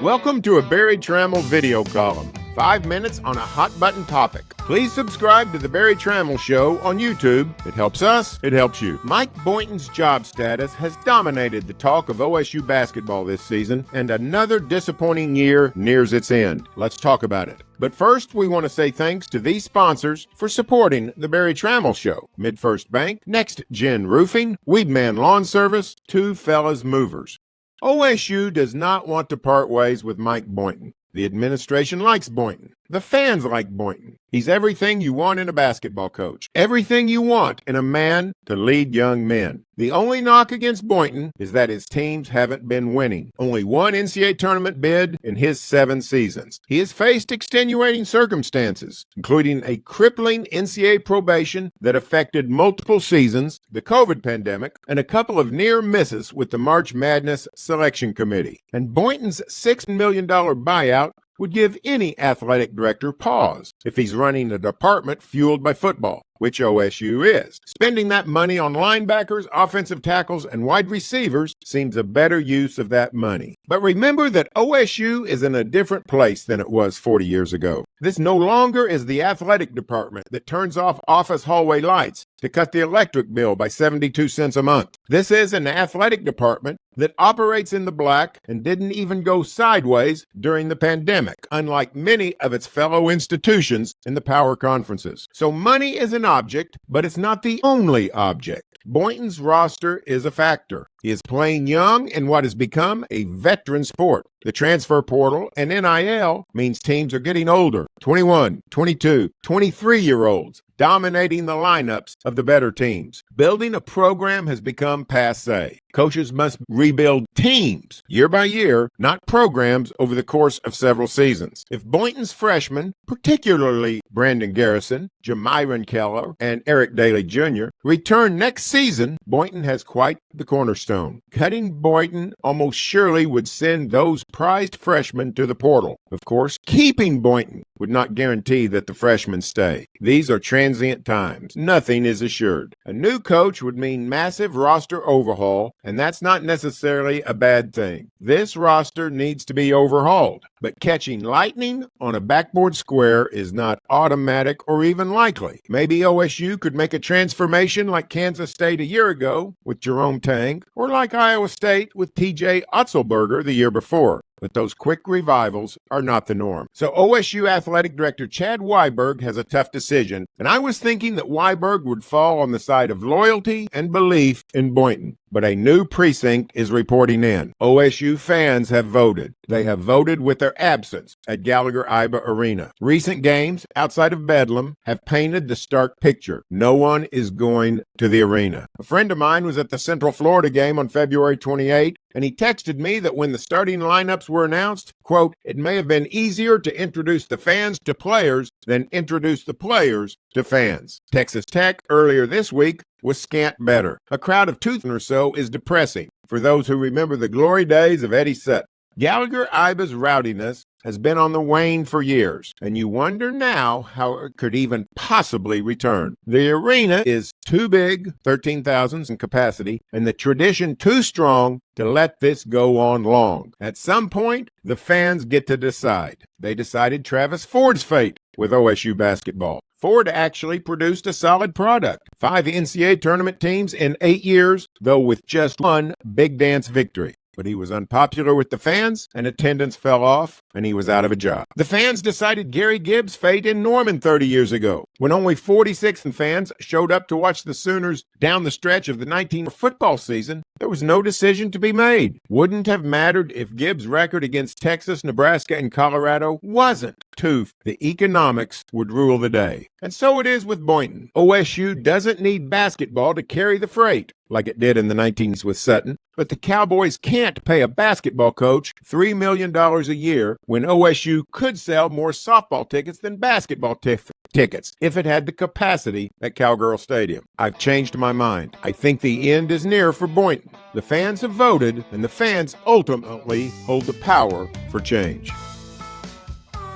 Welcome to a Berry Tramel video column. 5 minutes on a hot-button topic. Please subscribe to the Berry Tramel Show on YouTube. It helps us, it helps you. Mike Boynton's job status has dominated the talk of OSU basketball this season, and another disappointing year nears its end. Let's talk about it. But first, we want to say thanks to these sponsors for supporting the Berry Tramel Show. MidFirst Bank, Next Gen Roofing, Weedman Lawn Service, Two Fellas Movers. OSU does not want to part ways with Mike Boynton. The administration likes Boynton. The fans like Boynton. He's everything you want in a basketball coach. Everything you want in a man to lead young men. The only knock against Boynton is that his teams haven't been winning. Only one NCAA tournament bid in his 7 seasons. He has faced extenuating circumstances, including a crippling NCAA probation that affected multiple seasons, the COVID pandemic, and a couple of near misses with the March Madness Selection Committee. And Boynton's $6 million buyout would give any athletic director pause if he's running a department fueled by football, which OSU is. Spending that money on linebackers, offensive tackles, and wide receivers seems a better use of that money. But remember that OSU is in a different place than it was 40 years ago. This no longer is the athletic department that turns off office hallway lights to cut the electric bill by 72 cents a month. This is an athletic department that operates in the black and didn't even go sideways during the pandemic, unlike many of its fellow institutions in the power conferences. So money is an object, but it's not the only object. Boynton's roster is a factor. He is playing young in what has become a veteran sport. The transfer portal and NIL means teams are getting older, 21, 22, 23-year-olds, dominating the lineups of the better teams. Building a program has become passé. Coaches must rebuild teams year by year, not programs over the course of several seasons. If Boynton's freshmen, particularly Brandon Garrison, Jamiron Keller, and Eric Daly Jr., return next season, Boynton has quite the cornerstone. Cutting Boynton almost surely would send those prized freshmen to the portal. Of course, keeping Boynton would not guarantee that the freshmen stay. These are transient times. Nothing is assured. A new coach would mean massive roster overhaul, and that's not necessarily a bad thing. This roster needs to be overhauled, but catching lightning on a backboard square is not automatic or even likely. Maybe OSU could make a transformation like Kansas State a year ago with Jerome Tang, or like Iowa State with TJ Otzelberger the year before. But those quick revivals are not the norm. So OSU Athletic Director Chad Weiberg has a tough decision, and I was thinking that Weiberg would fall on the side of loyalty and belief in Boynton. But a new precinct is reporting in. OSU fans have voted. They have voted with their absence at Gallagher-Iba Arena. Recent games outside of Bedlam have painted the stark picture. No one is going to the arena. A friend of mine was at the Central Florida game on February 28, and he texted me that when the starting lineups were announced, quote, "It may have been easier to introduce the fans to players than introduce the players to fans." Texas Tech earlier this week was scant better. A crowd of 2,000 or so is depressing for those who remember the glory days of Eddie Sutton. Gallagher-Iba's rowdiness has been on the wane for years, and you wonder now how it could even possibly return. The arena is too big, 13,000 in capacity, and the tradition too strong to let this go on long. At some point, the fans get to decide. They decided Travis Ford's fate with OSU basketball. Ford actually produced a solid product. 5 NCAA tournament teams in 8 years, though with just one big dance victory. But he was unpopular with the fans, and attendance fell off, and he was out of a job. The fans decided Gary Gibbs' fate in Norman 30 years ago, when only 46 fans showed up to watch the Sooners down the stretch of the 19 football season. There was no decision to be made. Wouldn't have mattered if Gibbs' record against Texas, Nebraska, and Colorado wasn't tough. The economics would rule the day. And so it is with Boynton. OSU doesn't need basketball to carry the freight, like it did in the 19s with Sutton. But the Cowboys can't pay a basketball coach $3 million a year when OSU could sell more softball tickets than basketball tickets if it had the capacity at Cowgirl Stadium. I've changed my mind. I think the end is near for Boynton. The fans have voted, and the fans ultimately hold the power for change.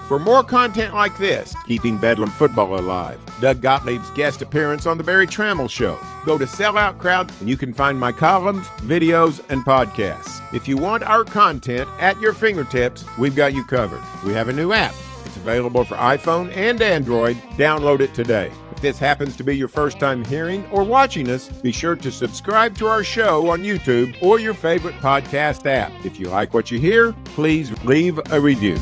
For more content like this, keeping Bedlam football alive, Doug Gottlieb's guest appearance on the Berry Tramel Show, go to Sellout Crowd and you can find my columns, videos, and podcasts. If you want our content at your fingertips, we've got you covered. We have a new app. It's available for iPhone and Android. Download it today. If this happens to be your first time hearing or watching us, be sure to subscribe to our show on YouTube or your favorite podcast app. If you like what you hear, please leave a review.